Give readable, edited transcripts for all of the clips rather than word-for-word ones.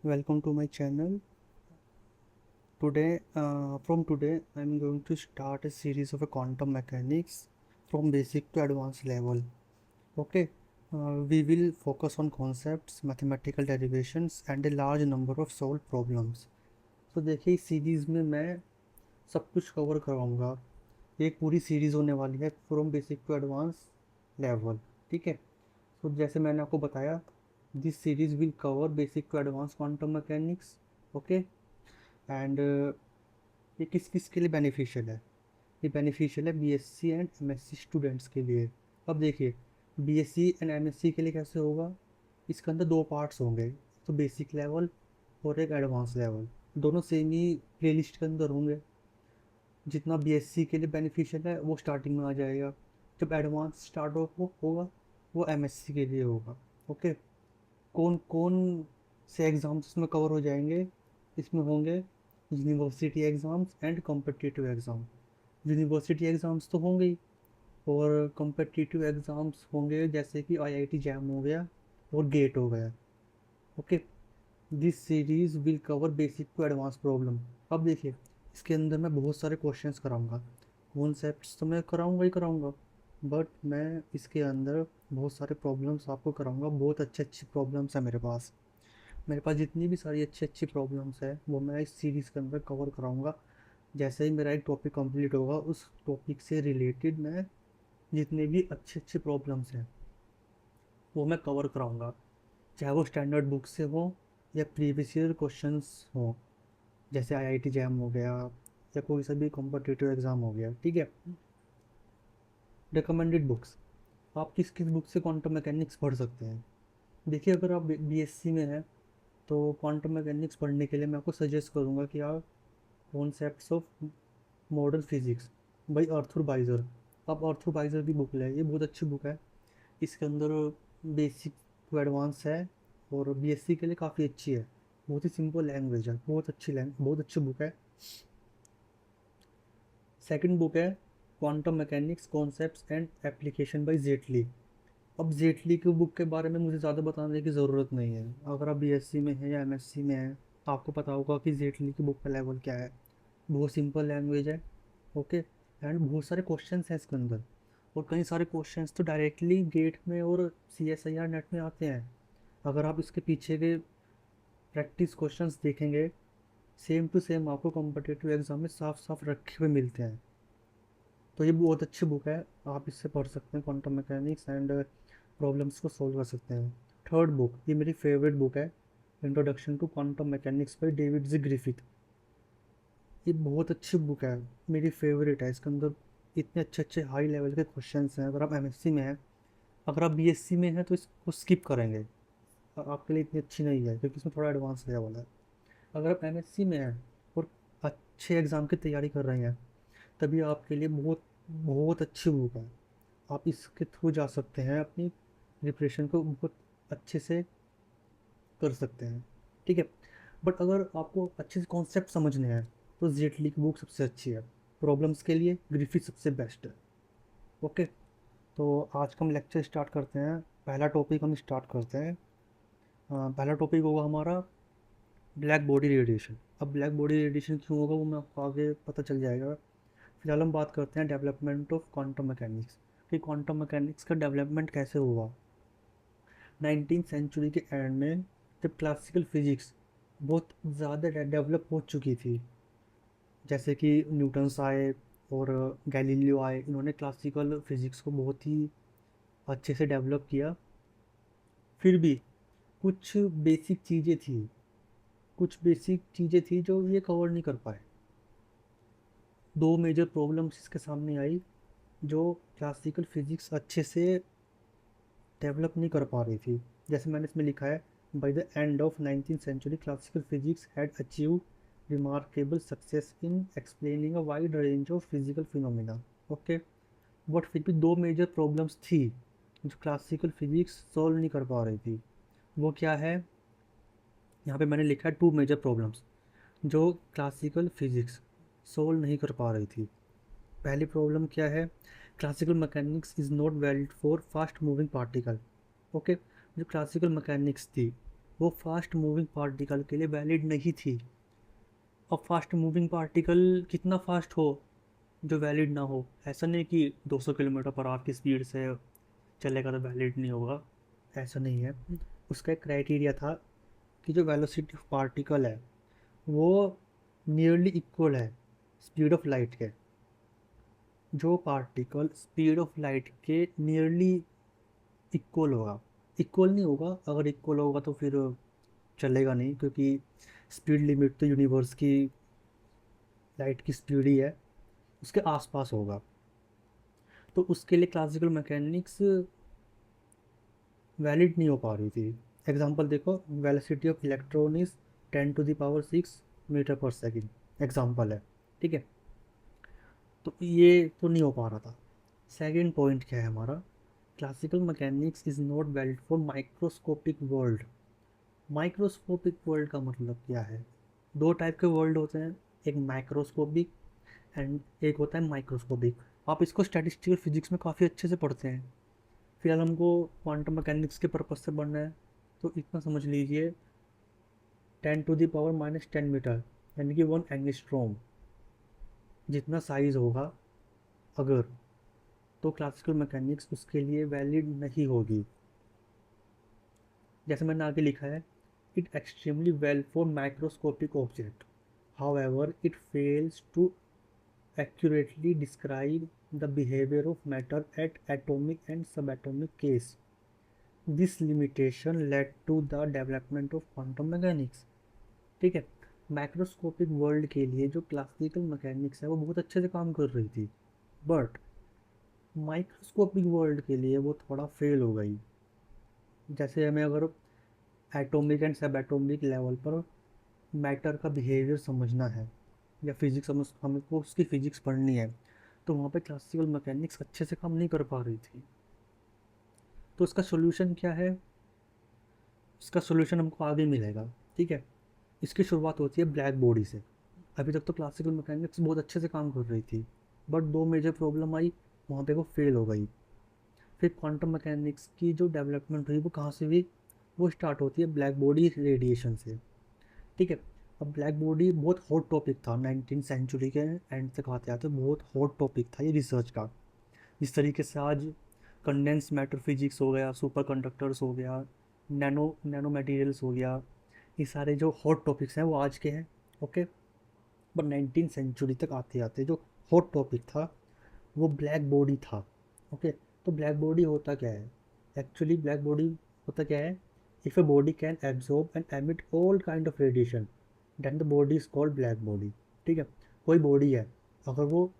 Welcome to my channel. From today, I'm going to start a series of a quantum mechanics from basic to advanced level. Okay, we will focus on concepts, mathematical derivations, and a large number of solved problems. तो देखिए इस series में मैं सब कुछ cover करवाऊँगा। एक पूरी series होने वाली है from basic to advance level. ठीक है, तो जैसे मैंने आपको बताया, this series will cover basic to advance quantum mechanics. Okay, and ये किस किस के लिए बेनिफिशियल है? ये बेनिफिशियल है बीएससी एंड एमएससी स्टूडेंट्स के लिए। अब देखिए, बीएससी एंड एमएससी के लिए कैसे होगा? इसके अंदर दो पार्ट्स होंगे, तो बेसिक लेवल और एक एडवांस लेवल। दोनों सेम ही प्लेलिस्ट के अंदर होंगे। जितना बीएससी के लिए बेनिफिशियल है वो स्टार्टिंग में आ जाएगा, जब एडवांस स्टार्ट होगा वो एमएससी के लिए होगा। ओके, कौन कौन से एग्ज़ाम्स इसमें कवर हो जाएंगे? इसमें होंगे university exams and competitive exam. University exams तो होंगे ही, और कॉम्पिटिटिव एग्ज़ाम्स होंगे जैसे कि आईआईटी जैम हो गया और गेट हो गया। Okay, this series will cover basic to advance problem. अब देखिए, इसके अंदर मैं बहुत सारे क्वेश्चंस कराऊंगा। कॉन्सेप्ट्स तो मैं कराऊंगा ही कराऊंगा, बट मैं इसके अंदर बहुत सारे प्रॉब्लम्स आपको कराऊंगा। बहुत अच्छे अच्छे प्रॉब्लम्स हैं मेरे पास जितनी भी सारी अच्छी अच्छी प्रॉब्लम्स है वो मैं इस सीरीज़ के अंदर कवर कराऊंगा। जैसे ही मेरा एक टॉपिक कंप्लीट होगा, उस टॉपिक से रिलेटेड मैं जितने भी अच्छे अच्छे प्रॉब्लम्स हैं वो मैं कवर कराऊंगा, चाहे वो स्टैंडर्ड बुक से हो या प्रीवियस ईयर क्वेश्चंस हो, जैसे आईआईटी जैम हो गया या कोई सा भी कॉम्पिटिटिव एग्ज़ाम हो गया। ठीक है, रिकमेंडेड बुक्स, आप किस किस बुक से क्वांटम मैकेनिक्स पढ़ सकते हैं? देखिए, अगर आप बीएससी में हैं तो क्वांटम मैकेनिक्स पढ़ने के लिए मैं आपको सजेस्ट करूँगा कि आप concepts of modern physics by Arthur Beiser, आप अर्थर बाइजर की बुक लें। ये बहुत अच्छी बुक है। इसके अंदर बेसिक टू एडवांस है, और बीएससी के लिए काफ़ी अच्छी है। बहुत ही सिंपल लैंग्वेज है, बहुत अच्छी बुक है। सेकंड बुक है quantum mechanics concepts and application by Jaitley. अब जेटली की बुक के बारे में मुझे ज़्यादा बताने की ज़रूरत नहीं है। अगर आप बीएससी में हैं या एमएससी में हैं, आपको पता होगा कि जेटली की बुक का लेवल क्या है। बहुत सिंपल लैंग्वेज है। ओके, एंड बहुत सारे क्वेश्चंस हैं इसके अंदर, और कई सारे क्वेश्चंस तो डायरेक्टली गेट में और सीएसआईआर नेट में आते हैं। अगर आप इसके पीछे के प्रैक्टिस क्वेश्चंस देखेंगे, सेम टू सेम आपको कॉम्पिटिटिव एग्जाम में साफ साफ रखे हुए मिलते हैं। तो ये बहुत अच्छी बुक है, आप इससे पढ़ सकते हैं क्वांटम मैकेनिक्स एंड प्रॉब्लम्स को सॉल्व कर सकते हैं। थर्ड बुक, ये मेरी फेवरेट बुक है, introduction to quantum mechanics by David G Griffith. ये बहुत अच्छी बुक है, मेरी फेवरेट है। इसके अंदर इतने अच्छे अच्छे हाई लेवल के क्वेश्चंस हैं। अगर आप एमएससी में हैं, अगर आप बीएससी में हैं तो इसको स्किप करेंगे, आपके लिए इतनी अच्छी नहीं है क्योंकि इसमें थोड़ा एडवांस लेवल है। अगर आप एमएससी में हैं और अच्छे एग्ज़ाम की तैयारी कर रहे हैं, तभी आपके लिए बहुत बहुत अच्छी बुक है। आप इसके थ्रू जा सकते हैं, अपनी प्रिपरेशन को बहुत अच्छे से कर सकते हैं। ठीक है, बट अगर आपको अच्छे से कॉन्सेप्ट समझने हैं तो जेटली की बुक सबसे अच्छी है। प्रॉब्लम्स के लिए ग्रिफिथ सबसे बेस्ट है। ओके, तो आज का हम लेक्चर स्टार्ट करते हैं। पहला टॉपिक हम स्टार्ट करते हैं। पहला टॉपिक होगा हमारा ब्लैक बॉडी रेडिएशन। अब ब्लैक बॉडी रेडिएशन क्यों होगा वो मैं आपको आगे पता चल जाएगा। फिलहाल हम बात करते हैं डेवलपमेंट ऑफ क्वांटम मैकेनिक्स, कि क्वांटम मैकेनिक्स का डेवलपमेंट कैसे हुआ। 19th सेंचुरी के एंड में जब क्लासिकल फिजिक्स बहुत ज़्यादा डेवलप हो चुकी थी, जैसे कि न्यूटन्स आए और गैलीलियो आए, इन्होंने क्लासिकल फिजिक्स को बहुत ही अच्छे से डेवलप किया। फिर भी कुछ बेसिक चीज़ें थी जो ये कवर नहीं कर पाए। दो मेजर प्रॉब्लम्स इसके सामने आई, जो क्लासिकल फिजिक्स अच्छे से डेवलप नहीं कर पा रही थी। जैसे मैंने इसमें लिखा है, by the end of 19th century classical physics had achieve remarkable success in explaining a wide range of physical phenomena. Okay, but फिर भी दो मेजर प्रॉब्लम्स थी जो क्लासिकल फिजिक्स सॉल्व नहीं कर पा रही थी। वो क्या है? यहाँ पे मैंने लिखा है टू मेजर प्रॉब्लम्स जो क्लासिकल फिजिक्स सॉल्व नहीं कर पा रही थी। पहली प्रॉब्लम क्या है? Classical mechanics is not valid for fast moving particle. Okay, जो क्लासिकल मैकेनिक्स थी वो फास्ट मूविंग पार्टिकल के लिए वैलिड नहीं थी। अब फास्ट मूविंग पार्टिकल कितना फास्ट हो जो वैलिड ना हो, ऐसा नहीं कि 200 किलोमीटर पर आवर की स्पीड से चलेगा तो वैलिड नहीं होगा, ऐसा नहीं है। उसका एक क्राइटेरिया था कि जो वेलोसिटी ऑफ पार्टिकल है वो नियरली इक्वल है स्पीड ऑफ लाइट के। जो पार्टिकल स्पीड ऑफ लाइट के नियरली इक्वल होगा, इक्वल नहीं होगा, अगर इक्वल होगा तो फिर चलेगा नहीं, क्योंकि स्पीड लिमिट तो यूनिवर्स की लाइट की स्पीड ही है, उसके आसपास होगा। तो उसके लिए क्लासिकल मैकेनिक्स वैलिड नहीं हो पा रही थी। एग्जांपल देखो, velocity of electron is 10⁻6 metre per second, example है, ठीक है। तो ये तो नहीं हो पा रहा था। सेकंड पॉइंट क्या है हमारा, classical mechanics is not valid for microscopic world. Microscopic world का मतलब क्या है, दो टाइप के वर्ल्ड होते हैं, एक माइक्रोस्कोपिक एंड एक होता है माइक्रोस्कोपिक। आप इसको स्टैटिस्टिकल फिजिक्स में काफ़ी अच्छे से पढ़ते हैं। फिलहाल हमको क्वांटम मैकेनिक्स के पर्पज से पढ़ना है, तो इतना समझ लीजिए 10⁻⁻10 मीटर, यानी कि 1 एंगस्ट्रॉम जितना साइज़ होगा अगर, तो क्लासिकल मैकेनिक्स उसके लिए वैलिड नहीं होगी। जैसे मैंने आगे लिखा है, it extremely well for microscopic object, however it fails to accurately describe the behavior of matter at atomic and subatomic case. This limitation led to the development of quantum mechanics. ठीक है, microscopic world के लिए जो classical mechanics है वो बहुत अच्छे से काम कर रही थी, बट माइक्रोस्कोपिक वर्ल्ड के लिए वो थोड़ा फेल हो गई। जैसे हमें अगर एटॉमिक एंड सब एटॉमिक लेवल पर मैटर का बिहेवियर समझना है या फिजिक्स समझ, हमको उसकी फ़िज़िक्स पढ़नी है, तो वहाँ पे क्लासिकल मैकेनिक्स अच्छे से काम नहीं कर पा रही थी। तो इसका सोल्यूशन क्या है, इसका सोल्यूशन हमको आगे मिलेगा, ठीक है। इसकी शुरुआत होती है ब्लैक बॉडी से। अभी तक तो क्लासिकल मैकेनिक्स बहुत अच्छे से काम कर रही थी, बट दो मेजर प्रॉब्लम आई, वहाँ पे वो फेल हो गई। फिर क्वांटम मैकेनिक्स की जो डेवलपमेंट हुई वो कहाँ से हुई, वो स्टार्ट होती है ब्लैक बॉडी रेडिएशन से, ठीक है। अब ब्लैक बॉडी बहुत हॉट टॉपिक था 19 सेंचुरी के एंड तक आते आते, बहुत हॉट टॉपिक था ये रिसर्च का। जिस तरीके से आज कंडेंस मैटर फिजिक्स हो गया, सुपर कंडक्टर्स हो गया, नैनो नैनो मटेरियल्स हो गया, ये सारे जो हॉट टॉपिक्स हैं वो आज के हैं, ओके। बट 19 सेंचुरी तक आते आते जो हॉट टॉपिक था वो ब्लैक बॉडी था, ओके। तो ब्लैक बॉडी होता क्या है, एक्चुअली ब्लैक बॉडी होता क्या है, if a body can absorb and emit all kind of radiation then the body is called black body, ठीक है। कोई बॉडी है, अगर वो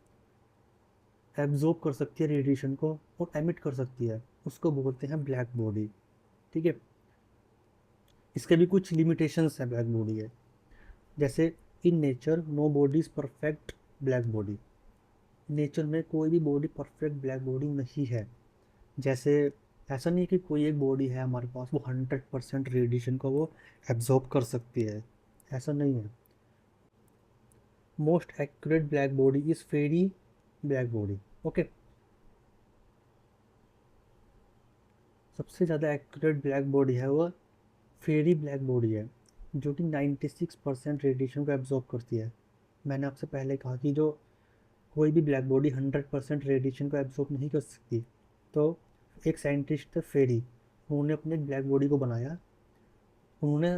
एब्जॉर्ब कर सकती है रेडिएशन को और एमिट कर सकती है, उसको बोलते हैं ब्लैक बॉडी, ठीक है। इसके भी कुछ लिमिटेशंस हैं ब्लैक बॉडी के, जैसे in nature no body is perfect black body. Nature में कोई भी बॉडी परफेक्ट ब्लैक बॉडी नहीं है। जैसे ऐसा नहीं है कि कोई एक बॉडी है हमारे पास वो 100% रेडिएशन को वो एब्जॉर्ब कर सकती है, ऐसा नहीं है। Most accurate black body is Ferry black body, okay. सबसे ज़्यादा एक्यूरेट ब्लैक बॉडी है वो फेरी ब्लैक बॉडी है, जो कि 96% रेडिएशन को एब्जॉर्ब करती है। मैंने आपसे पहले कहा कि जो कोई भी ब्लैक बॉडी 100% रेडिएशन को एब्जॉर्ब नहीं कर सकती। तो एक साइंटिस्ट थे फेरी, उन्होंने अपने ब्लैक बॉडी को बनाया, उन्होंने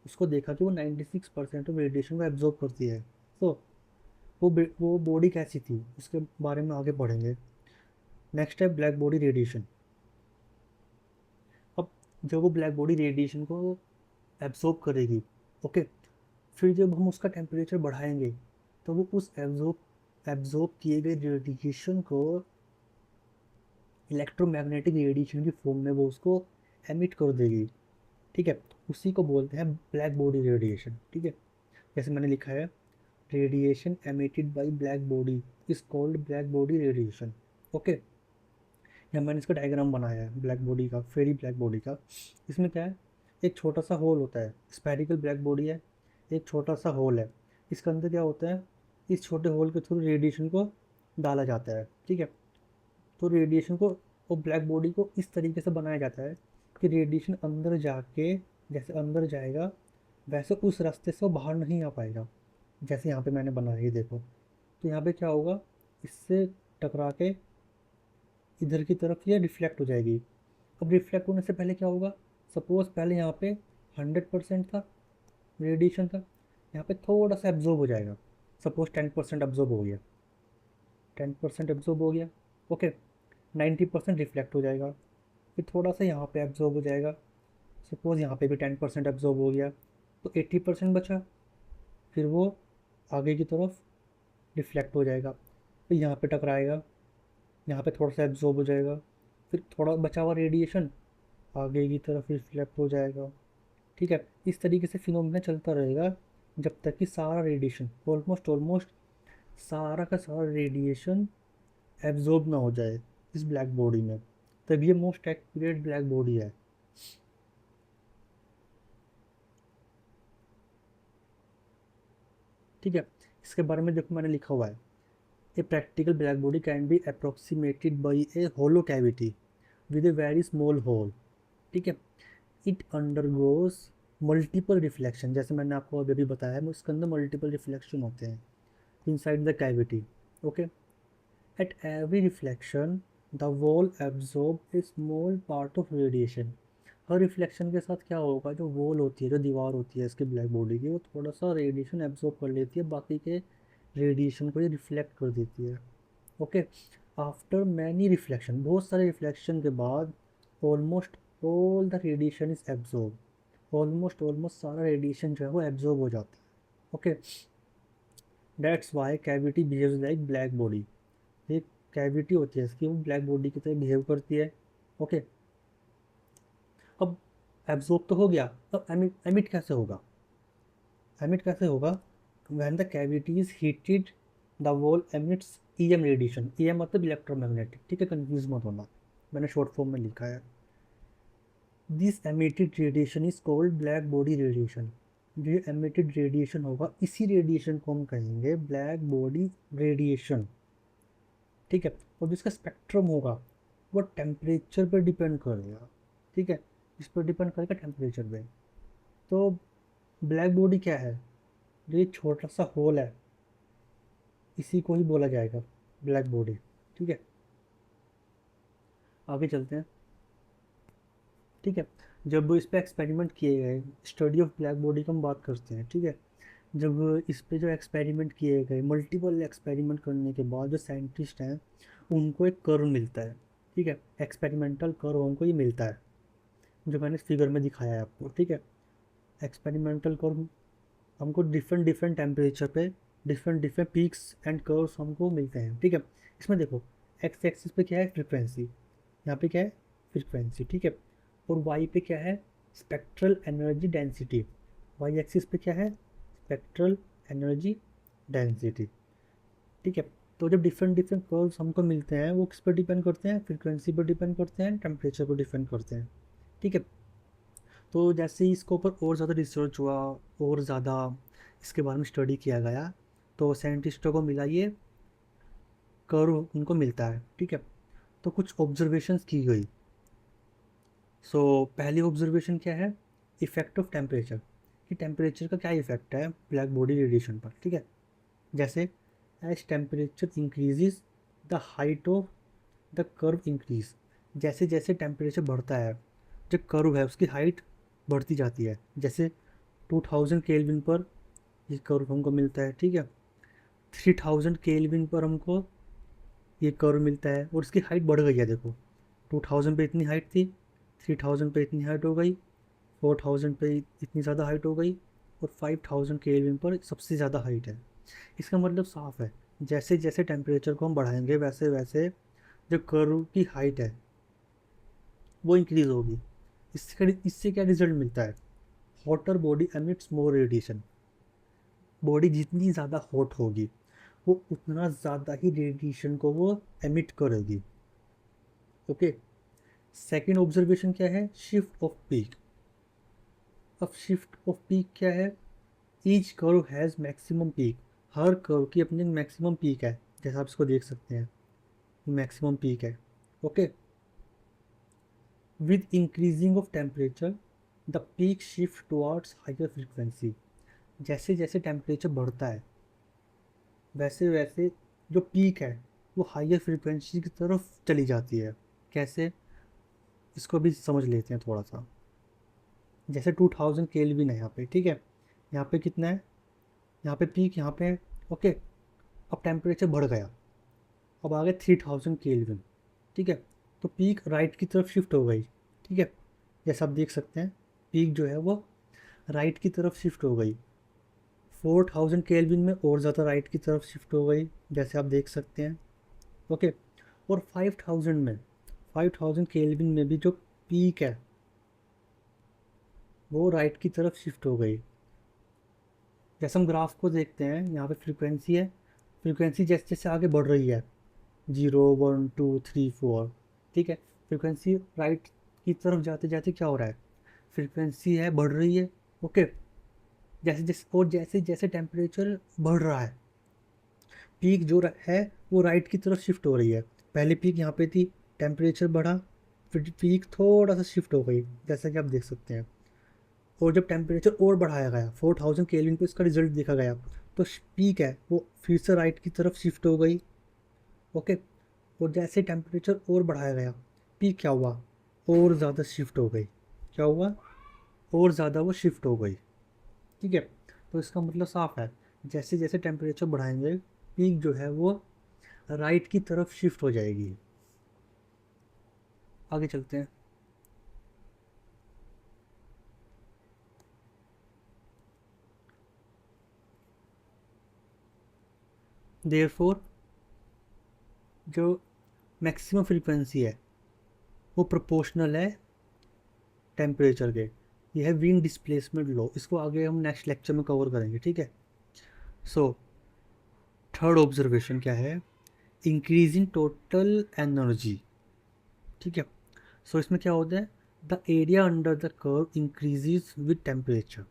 उसको देखा कि वो 96% ऑफ रेडिएशन को एब्जॉर्ब करती है। तो वो बॉडी कैसी थी उसके बारे में आगे पढ़ेंगे। नेक्स्ट है ब्लैक बॉडी रेडिएशन। अब जब वो ब्लैक बॉडी रेडिएशन को एब्जॉर्ब करेगी, ओके, फिर जब हम उसका टेम्परेचर बढ़ाएंगे तो वो उस एब्जॉर्ब किए गए रेडिएशन को इलेक्ट्रोमैग्नेटिक रेडिएशन की फॉर्म में वो उसको एमिट कर देगी, ठीक है। उसी को बोलते हैं ब्लैक बॉडी रेडिएशन, ठीक है। जैसे मैंने लिखा है, radiation emitted by black body is called black body radiation, okay. यहाँ मैंने इसका डायग्राम बनाया है ब्लैक बॉडी का, फेरी ब्लैक बॉडी का। इसमें क्या है, एक छोटा सा होल होता है, स्फेरिकल ब्लैक बॉडी है, एक छोटा सा होल है, इसके अंदर क्या होता है, इस छोटे होल के थ्रू रेडिएशन को डाला जाता है, ठीक है। तो रेडिएशन को और ब्लैक बॉडी को इस तरीके से बनाया जाता है कि रेडिएशन अंदर जाके जैसे अंदर जाएगा वैसे उस रास्ते से वो बाहर नहीं आ पाएगा। जैसे यहाँ पे मैंने बनाया ये देखो, तो यहाँ पे क्या होगा, इससे टकरा के इधर की तरफ ये रिफ्लेक्ट हो जाएगी। अब रिफ्लेक्ट होने से पहले क्या होगा, सपोज पहले यहाँ पे 100% था रेडिएशन था, यहाँ पे थोड़ा सा एब्जॉर्ब हो जाएगा। सपोज 10% एब्जॉर्ब हो गया, 10% एब्जॉर्ब हो गया, ओके। 90% रिफ्लेक्ट हो जाएगा, फिर थोड़ा सा यहाँ पे एब्जॉर्ब हो जाएगा। सपोज यहाँ पे भी 10% एब्जॉर्ब हो गया, तो 80% बचा। फिर वो आगे की तरफ रिफ्लेक्ट हो जाएगा, फिर यहाँ पे टकराएगा, यहाँ पे थोड़ा सा एब्जॉर्ब हो जाएगा, फिर थोड़ा बचा हुआ रेडिएशन आगे की तरफ रिफ्लेक्ट हो जाएगा। ठीक है, इस तरीके से फिनोमिना चलता रहेगा जब तक कि सारा रेडिएशन, ऑलमोस्ट ऑलमोस्ट सारा का सारा रेडिएशन एब्जॉर्ब ना हो जाए इस ब्लैक बॉडी में। तब ये मोस्ट एक्यूरेट ब्लैक बॉडी है। ठीक है, इसके बारे में देखो मैंने लिखा हुआ है, a practical black body can be approximated by a hollow cavity with a very small hole. ठीक है, इट अंडरगोज मल्टीपल रिफ्लेक्शन, जैसे मैंने आपको अभी बताया है, उसके अंदर मल्टीपल रिफ्लेक्शन होते हैं inside the cavity. Okay, at every reflection the wall absorb a small part of radiation. Her reflection के साथ क्या होगा, जो वॉल होती है, जो दीवार होती है इसके ब्लैक बॉडी की, वो थोड़ा सा रेडिएशन एब्जॉर्ब कर लेती है, बाकी के रेडिएशन को ये रिफ्लेक्ट कर देती है। ओके, आफ्टर मैनी रिफ्लेक्शन, बहुत सारे रिफ्लेक्शन के बाद, almost all the radiation is absorb, almost almost सारा रेडिएशन जो है वो एब्जॉर्ब हो जाता है। Okay, that's why cavity behaves like black body. एक कैविटी होती है इसकी, वो ब्लैक बॉडी की तरह बिहेव करती है। ओके, अब एब्जॉर्ब तो हो गया, अब एमिट एमिट कैसे होगा, एमिट कैसे होगा, when the cavity is heated the wall emits EM radiation. EM मतलब इलेक्ट्रोमैग्नेटिक, ठीक है, कंफ्यूज मत होना, मैंने शॉर्ट फॉर्म में लिखा है। This emitted radiation is called black body radiation. जो ये एमिटेड रेडिएशन होगा, इसी रेडिएशन को हम कहेंगे ब्लैक बॉडी रेडिएशन। ठीक है, और जिसका स्पेक्ट्रम होगा वो टेम्परेचर पर डिपेंड करेगा। ठीक है, इस पर डिपेंड करेगा टेम्परेचर पे। तो ब्लैक बॉडी क्या है, जो ये छोटा सा होल है इसी को ही बोला जाएगा ब्लैक बॉडी। ठीक है, आगे चलते हैं। ठीक है, जब इस पर एक्सपेरिमेंट किए गए, स्टडी ऑफ ब्लैक बॉडी की हम बात करते हैं। ठीक है, जब इस पे जो एक्सपेरिमेंट किए गए, मल्टीपल एक्सपेरिमेंट करने के बाद जो साइंटिस्ट हैं उनको एक कर्व मिलता है। ठीक है, एक्सपेरिमेंटल कर्व उनको ये मिलता है जो मैंने इस फिगर में दिखाया है आपको। ठीक है, एक्सपेरिमेंटल कर्व हमको डिफरेंट डिफरेंट टेम्परेचर पे different different peaks and curves हमको मिलते हैं। ठीक है, इसमें देखो एक्स एक्सिस पे क्या है, फ्रिक्वेंसी, यहाँ पे क्या है, फ्रिक्वेंसी। ठीक है, और वाई पे क्या है, spectral energy density. Y axis पे क्या है, स्पेक्ट्रल एनर्जी डेंसिटी। ठीक है, तो जब डिफरेंट डिफरेंट कर्व्स हमको मिलते हैं वो किस पर डिपेंड करते हैं, फ्रिक्वेंसी पर डिपेंड करते हैं, टेम्परेचर पर डिपेंड करते हैं। ठीक है, तो जैसे ही इसके ऊपर और ज़्यादा रिसर्च हुआ और ज़्यादा इसके बारे में स्टडी किया गया, तो साइंटिस्टों को मिला ये कर्व उनको मिलता है। ठीक है, तो कुछ ऑब्जर्वेशंस की गई। सो पहली ऑब्जर्वेशन क्या है, इफेक्ट ऑफ टेम्परेचर, कि टेम्परेचर का क्या इफेक्ट है ब्लैक बॉडी रेडिएशन पर। ठीक है, जैसे as temperature increases the height of the curve increase. जैसे जैसे टेम्परेचर बढ़ता है, जो कर्व है उसकी हाइट बढ़ती जाती है। जैसे 2000 केल्विन पर ये कर्व हमको मिलता है। ठीक है, 3000 केल्विन पर हमको ये कर्व मिलता है और इसकी हाइट बढ़ गई है। देखो 2000 पे इतनी हाइट थी, 3000 पे इतनी हाइट हो गई, 4000 पे इतनी ज़्यादा हाइट हो गई, और 5000 केल्विन पर सबसे ज़्यादा हाइट है। इसका मतलब साफ है, जैसे जैसे टेम्परेचर को हम बढ़ाएंगे वैसे वैसे जो कर्व की हाइट है वो इंक्रीज़ होगी। इससे क्या रिजल्ट मिलता है, हॉटर बॉडी एमिट्स मोर रेडिएशन। बॉडी जितनी ज़्यादा हॉट होगी वो उतना ज़्यादा ही रेडिएशन को वो एमिट करेगी। ओके, सेकेंड ऑब्जर्वेशन क्या है, शिफ्ट ऑफ पीक। अब शिफ्ट ऑफ पीक क्या है, each curve has maximum peak. Her curve की अपनी मैक्सिमम पीक है, जैसा आप इसको देख सकते हैं, मैक्सिमम पीक है। Okay, with increasing of temperature the peak shift towards higher frequency. जैसे जैसे टेम्परेचर बढ़ता है वैसे वैसे जो पीक है वो हायर फ्रीक्वेंसी की तरफ चली जाती है। कैसे, इसको भी समझ लेते हैं थोड़ा सा। जैसे 2000 केल्विन है यहाँ पे, ठीक है। यहाँ पे कितना है, यहाँ पे पीक यहाँ पे है, ओके। अब टेम्परेचर बढ़ गया, अब आ गए 3000 केल्विन, ठीक है। तो पीक राइट की तरफ शिफ्ट हो गई, ठीक है। जैसा आप देख सकते हैं पीक जो है वो राइट की तरफ शिफ्ट हो गई। 4000 केल्विन में और ज़्यादा राइट की तरफ शिफ्ट हो गई, जैसे आप देख सकते हैं, ओके। और 5000 में, 5000 केल्विन में भी जो पीक है वो राइट की तरफ शिफ्ट हो गई। जैसे हम ग्राफ को देखते हैं, यहाँ पे फ्रीक्वेंसी है, फ्रीक्वेंसी जैसे जैसे आगे बढ़ रही है, 0 1 2 3 4, ठीक है। फ्रीक्वेंसी राइट की तरफ जाते जाते क्या हो रहा है, फ्रीक्वेंसी है बढ़ रही है, ओके। जैसे जैसे और जैसे जैसे टेम्परेचर बढ़ रहा है, पीक जो है वो राइट की तरफ शिफ्ट हो रही है। पहले पीक यहाँ पे थी, टेम्परेचर बढ़ा, फिर पीक थोड़ा सा शिफ्ट हो गई, जैसा कि आप देख सकते हैं। और जब टेम्परेचर और बढ़ाया गया 4000 केल्विन पे, इसका रिजल्ट देखा गया, तो पीक है वो फिर से राइट की तरफ शिफ्ट हो गई, ओके। और जैसे टेम्परेचर और बढ़ाया गया, पीक क्या हुआ, और ज़्यादा शिफ्ट हो गई। क्या हुआ, और ज़्यादा वो शिफ्ट हो गई, ठीक है। तो इसका मतलब साफ है, जैसे जैसे टेम्परेचर बढ़ाएंगे पीक जो है वो राइट की तरफ शिफ्ट हो जाएगी। आगे चलते हैं। देयरफॉर जो मैक्सिमम फ्रीक्वेंसी है वो प्रोपोर्शनल है टेम्परेचर के। ये है विंड डिस्प्लेसमेंट लॉ, इसको आगे हम नेक्स्ट लेक्चर में कवर करेंगे, ठीक है। सो थर्ड ऑब्जर्वेशन क्या है, इंक्रीज इन टोटल एनर्जी, ठीक है। सो इसमें क्या होता है, the area under the curve increases with temperature,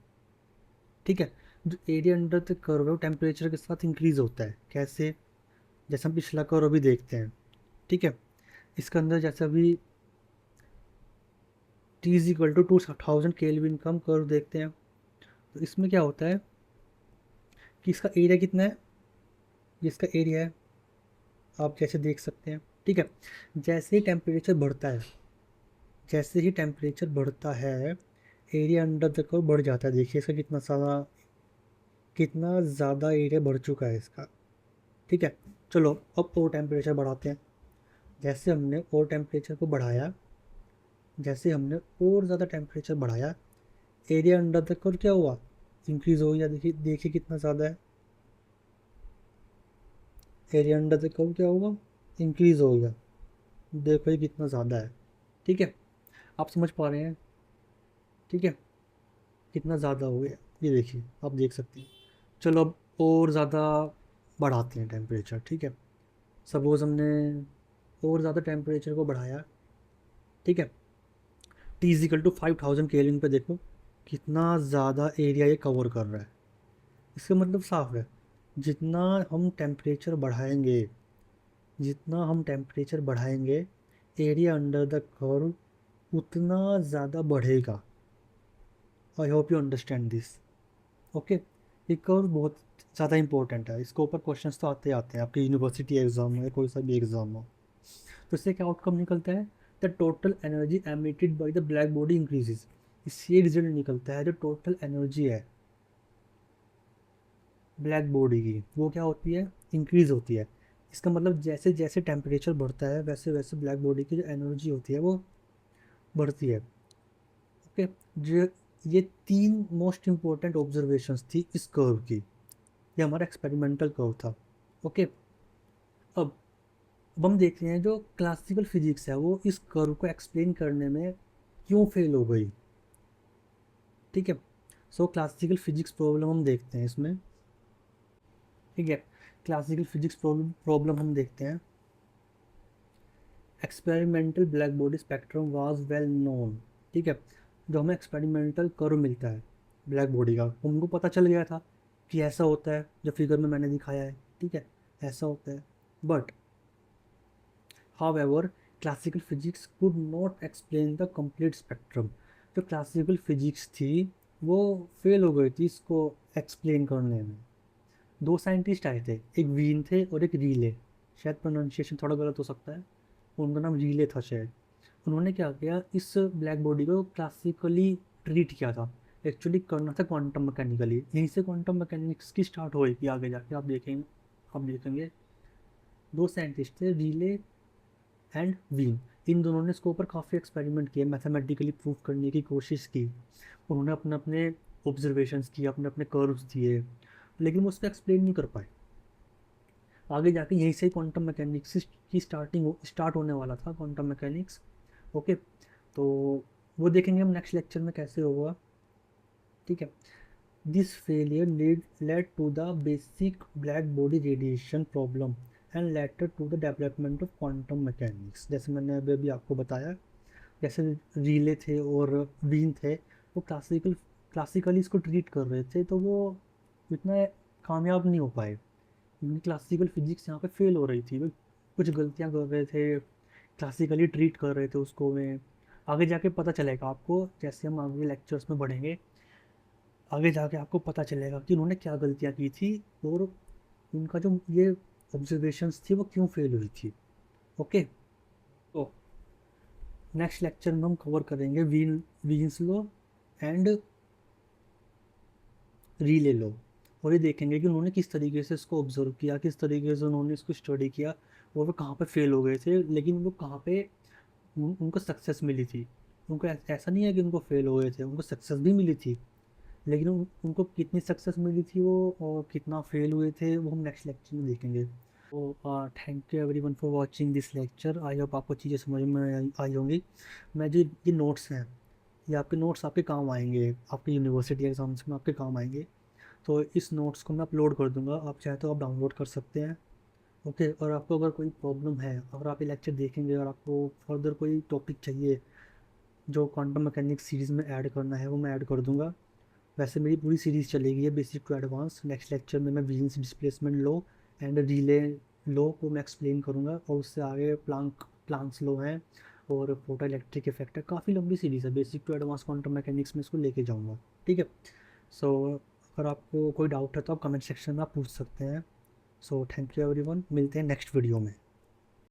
ठीक है। जो एरिया अंडर द कर्व है वो टेम्परेचर के साथ इंक्रीज होता है। कैसे, जैसे हम पिछला कर्व अभी देखते हैं, ठीक है। इसके अंदर जैसे अभी T is equal to 2000 kelvin का हम कर्व देखते हैं, तो इसमें क्या होता है कि इसका एरिया कितना है, ये इसका एरिया है, आप जैसे देख सकते हैं, ठीक है। जैसे ही टेम्परेचर बढ़ता है, जैसे ही टेम्परेचर बढ़ता है एरिया अंडर द कर्व बढ़ जाता है। देखिए इसका कितना ज़्यादा एरिया बढ़ चुका है इसका, ठीक है। चलो अब और टेम्परेचर बढ़ाते हैं। जैसे हमने और टेम्परेचर को बढ़ाया, जैसे हमने और ज़्यादा टेम्परेचर बढ़ाया, एरिया अंडर द कर्व क्या हुआ, इंक्रीज़ हो गया। देखिए देखिए कितना ज़्यादा है, एरिया अंडर द कर्व क्या होगा, इंक्रीज़ हो गया। देखो ये कितना ज़्यादा है, ठीक है। आप समझ पा रहे हैं, ठीक है, कितना ज़्यादा हो गया, ये देखिए आप देख सकते हैं। चलो अब और ज़्यादा बढ़ाते हैं टेम्परेचर, ठीक है। सपोज़ हमने और ज़्यादा टेम्परेचर को बढ़ाया, ठीक है। T इजिकल टू 5000 केल्विन पे देखो कितना ज़्यादा एरिया ये कवर कर रहा है। इसका मतलब साफ है, जितना हम टेम्परेचर बढ़ाएंगे, जितना हम टेम्परेचर बढ़ाएंगे एरिया अंडर द कर्व उतना ज़्यादा बढ़ेगा। I hope you understand this, okay. ये कर्व बहुत ज़्यादा इंपॉर्टेंट है, इसके ऊपर क्वेश्चंस तो आते आते हैं आपके यूनिवर्सिटी एग्ज़ाम में, कोई सा भी एग्ज़ाम हो। तो इससे क्या आउटकम निकलता है, the total energy emitted by the black body increases. इससे रिजल्ट निकलता है जो टोटल एनर्जी है ब्लैक बॉडी की वो क्या होती है, इंक्रीज़ होती है। इसका मतलब जैसे जैसे टेम्परेचर बढ़ता है वैसे वैसे ब्लैक बॉडी की जो एनर्जी होती है वो बढ़ती है, ओके। जो ये तीन मोस्ट इम्पोर्टेंट ऑब्जर्वेशंस थी इस कर्व की, ये हमारा एक्सपेरिमेंटल कर्व था, ओके। अब हम देखते हैं जो क्लासिकल फिजिक्स है वो इस कर्व को एक्सप्लेन करने में क्यों फेल हो गई, ठीक है। सो क्लासिकल फिजिक्स प्रॉब्लम हम देखते हैं इसमें, ठीक है। क्लासिकल फिजिक्स प्रॉब्लम हम देखते हैं। Experimental black body spectrum was well known, ठीक है। जो हमें एक्सपेरिमेंटल कर्व मिलता है ब्लैक बॉडी का, हमको पता चल गया था कि ऐसा होता है, जो फिगर में मैंने दिखाया है, ठीक है, ऐसा होता है। But however classical physics could not explain the complete spectrum, जो क्लासिकल फिजिक्स थी वो फेल हो गई थी इसको एक्सप्लेन करने में। दो साइंटिस्ट आए थे, एक वीन थे और एक रीले, शायद प्रोनाउंसिएशन थोड़ा गलत हो सकता है, उनका नाम रीले था शायद। उन्होंने क्या किया, इस ब्लैक बॉडी को क्लासिकली ट्रीट किया था, एक्चुअली करना था क्वांटम मैकेनिकली। यहीं से क्वांटम मैकेनिक्स की स्टार्ट होएगी आगे जाके, आप देखेंगे। दो साइंटिस्ट थे, रीले एंड वीन। इन दोनों ने इसके ऊपर काफ़ी एक्सपेरिमेंट किए, मैथमेटिकली प्रूव करने की कोशिश की। उन्होंने अपने अपने ऑब्जर्वेशंस किए, अपने अपने कर्व्स दिए, लेकिन वो उसको एक्सप्लेन नहीं कर पाए। आगे जाके यहीं से क्वांटम मैकेनिक्स की स्टार्ट होने वाला था, क्वांटम मैकेनिक्स। ओके, तो वो देखेंगे हम नेक्स्ट लेक्चर में कैसे होगा। ठीक है। This failure led to the basic black body radiation problem and later to the development of quantum mechanics. जैसे मैंने अभी अभी आपको बताया, जैसे रीले थे और वीन थे, वो क्लासिकली इसको ट्रीट कर रहे थे, तो वो इतना कामयाब नहीं हो पाए, क्योंकि क्लासिकल फिजिक्स यहाँ पे फेल हो रही थी। वो कुछ गलतियाँ कर रहे थे, क्लासिकली ट्रीट कर रहे थे उसको में। आगे जाके पता चलेगा आपको, जैसे हम आगे लेक्चर्स में बढ़ेंगे, आगे जाके आपको पता चलेगा कि उन्होंने क्या गलतियाँ की थी और उनका जो ये ऑब्जर्वेशंस थी वो क्यों फेल हुई थी। ओके, तो नेक्स्ट लेक्चर में हम कवर करेंगे वीन्स लॉ एंड रीले लो, और ये देखेंगे कि उन्होंने किस तरीके से इसको ऑब्जर्व किया, किस तरीके से उन्होंने इसको स्टडी किया, और वो कहाँ पे फेल हो गए थे, लेकिन वो कहाँ पे उनको सक्सेस मिली थी। उनको ऐसा नहीं है कि उनको फेल हो गए थे, उनको सक्सेस भी मिली थी, लेकिन उनको कितनी सक्सेस मिली थी वो, और कितना फेल हुए थे, वो हम नेक्स्ट लेक्चर में देखेंगे। तो thank you everyone for watching this lecture. I hope आपको चीज़ें समझ में आई होंगी। मैं जो ये नोट्स हैं, ये आपके नोट्स आपके काम आएंगे, आपके यूनिवर्सिटी एग्जाम्स में आपके काम आएंगे। तो इस नोट्स को मैं अपलोड कर दूंगा, आप चाहे तो आप डाउनलोड कर सकते हैं। ओके, और आपको अगर कोई प्रॉब्लम है, अगर आप ये लेक्चर देखेंगे और आपको फर्दर कोई टॉपिक चाहिए जो क्वांटम मैकेनिक्स सीरीज़ में ऐड करना है, वो मैं ऐड कर दूंगा। वैसे मेरी पूरी सीरीज़ चलेगी है basic to advance. Next lecture में मैं Wien's displacement law and Rayleigh law को मैं एक्सप्लेन करूँगा, और उससे आगे प्लांक्स लॉ हैं और फोटो इलेक्ट्रिक इफेक्ट है। काफ़ी लंबी सीरीज़ है, basic to advance quantum mechanics में इसको लेके जाऊँगा। ठीक है। सो अगर आपको कोई डाउट है तो आप कमेंट सेक्शन में आप पूछ सकते हैं। सो थैंक यू एवरीवन, मिलते हैं नेक्स्ट वीडियो में।